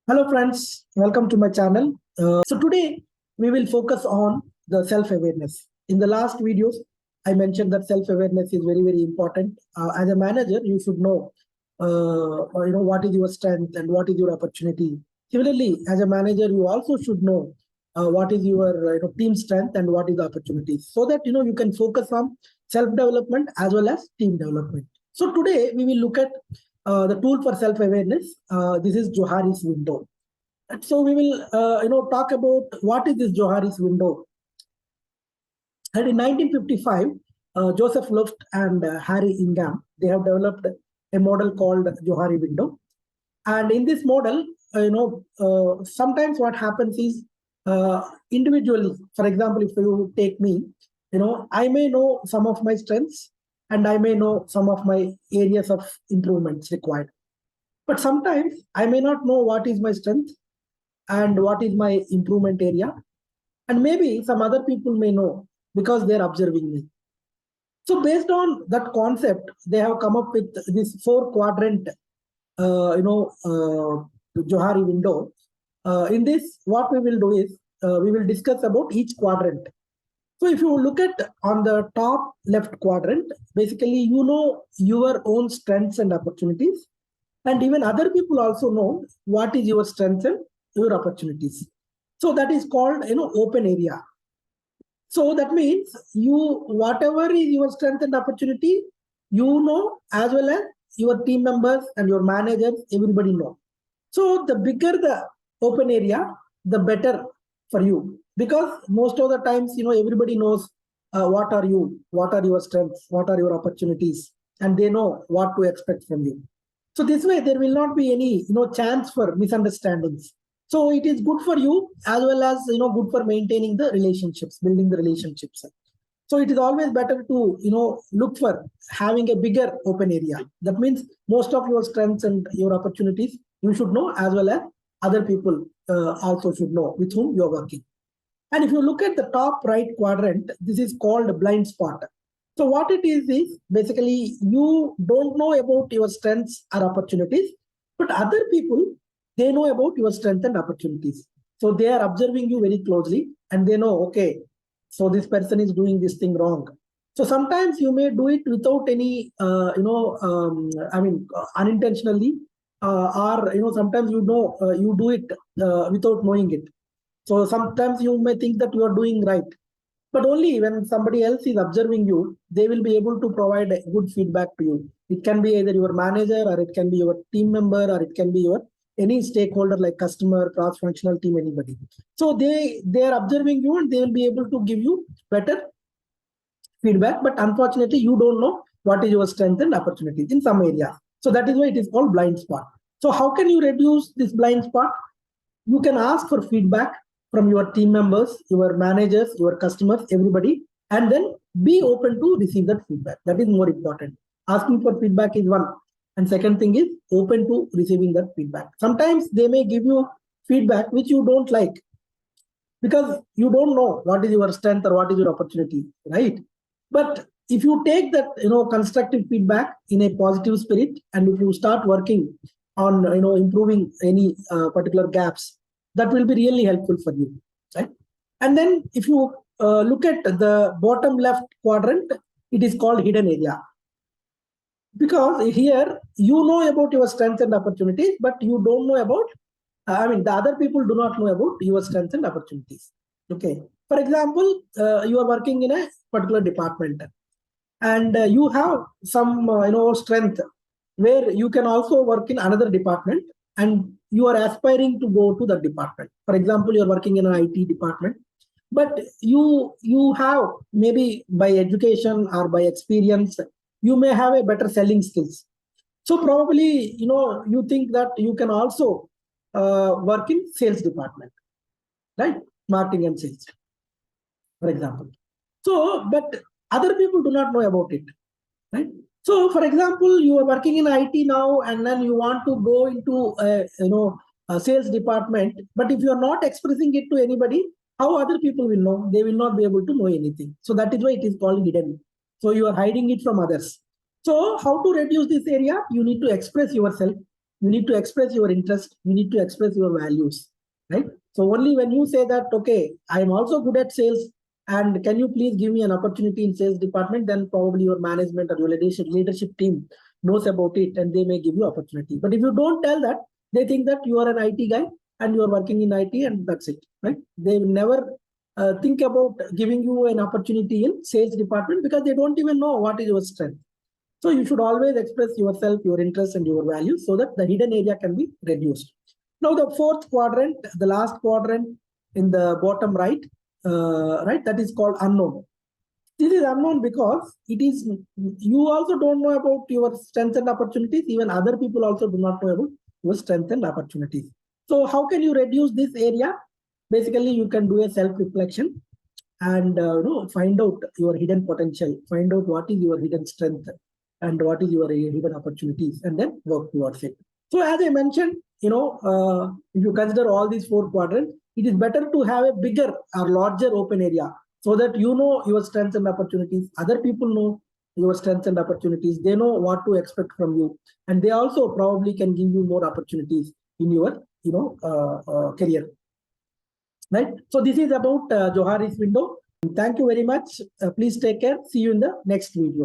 Hello friends, welcome to my channel. So today we will focus on the self-awareness. In the last videos, I mentioned that self-awareness is very important. As a manager, you should know, what is your strength and what is your opportunity. Similarly, as a manager, you also should know what is your team strength and what is the opportunities, so that you can focus on self-development as well as team development. So today we will look at the tool for self-awareness. This is Johari's window. And so we will, talk about what is this Johari's window. And in 1955, Joseph Luft and Harry Ingham, they have developed a model called Johari Window. And in this model, sometimes what happens is individually, for example, if you take me, I may know some of my strengths and I may know some of my areas of improvements required. But sometimes I may not know what is my strength and what is my improvement area, and maybe some other people may know because they're observing me. So based on that concept, they have come up with this 4 quadrant Johari window. In this, what we will do is we will discuss about each quadrant. So if you look at on the top left quadrant, basically your own strengths and opportunities, and even other people also know what is your strengths and your opportunities. So that is called open area. So that means whatever is your strength and opportunity, as well as your team members and your managers, everybody know. So the bigger the open area, the better for you, because most of the times everybody knows what are your strengths, what are your opportunities, and they know what to expect from you. So this way there will not be any chance for misunderstandings. So it is good for you as well as good for maintaining the relationships, building the relationships. So it is always better to look for having a bigger open area. That means most of your strengths and your opportunities you should know, as well as other people also should know with whom you are working. And if you look at the top right quadrant, this is called blind spot. So what it is basically you don't know about your strengths or opportunities, but other people, they know about your strengths and opportunities. So they are observing you very closely and they know, okay, so this person is doing this thing wrong. So sometimes you may do it without any, unintentionally, or sometimes you do it without knowing it. So sometimes you may think that you are doing right, but only when somebody else is observing you, they will be able to provide good feedback to you. It can be either your manager, or it can be your team member, or it can be your any stakeholder like customer, cross-functional team, anybody. So they are observing you and they will be able to give you better feedback. But unfortunately, you don't know what is your strength and opportunities in some areas. So that is why it is called blind spot. So how can you reduce this blind spot? You can ask for feedback from your team members, your managers, your customers, everybody, and then be open to receive that feedback. That is more important. Asking for feedback is one, and second thing is open to receiving that feedback. Sometimes they may give you feedback which you don't like, because you don't know what is your strength or what is your opportunity, right? But if you take that constructive feedback in a positive spirit, and if you start working on improving any particular gaps, that will be really helpful for you, right? And then if you look at the bottom left quadrant, it is called hidden area, because here you know about your strengths and opportunities, but you don't know about the other people do not know about your strengths and opportunities. Okay. For example, you are working in a particular department, and you have some strength where you can also work in another department, and you are aspiring to go to the department. For example, you are working in an IT department, but you have, maybe by education or by experience, you may have a better selling skills. So probably you think that you can also work in sales department, right? Marketing and sales, for example. So, but other people do not know about it, right? So, for example, you are working in IT now, and then you want to go into a sales department. But if you are not expressing it to anybody, how other people will know? They will not be able to know anything. So that is why it is called hidden. So you are hiding it from others. So how to reduce this area? You need to express yourself. you need to express your interest, you need to express your values, right? So only when you say that, okay, I am also good at sales, and can you please give me an opportunity in sales department, then probably your management or your leadership team knows about it and they may give you opportunity. But if you don't tell that, they think that you are an IT guy and you are working in IT and that's it, right? They will never think about giving you an opportunity in sales department because they don't even know what is your strength. So you should always express yourself, your interests and your values so that the hidden area can be reduced. Now the fourth quadrant, the last quadrant in the bottom right, right, that is called unknown. This is unknown because it is, you also don't know about your strengths and opportunities. Even other people also do not know about your strengths and opportunities. So how can you reduce this area? Basically, you can do a self-reflection and find out your hidden potential, find out what is your hidden strength and what is your hidden opportunities, and then work towards it. So as I mentioned, if you consider all these four quadrants, it is better to have a bigger or larger open area so that you know your strengths and opportunities. Other people know your strengths and opportunities. They know what to expect from you, and they also probably can give you more opportunities in your career. Right. So this is about Johari's window. Thank you very much. Please take care. See you in the next video.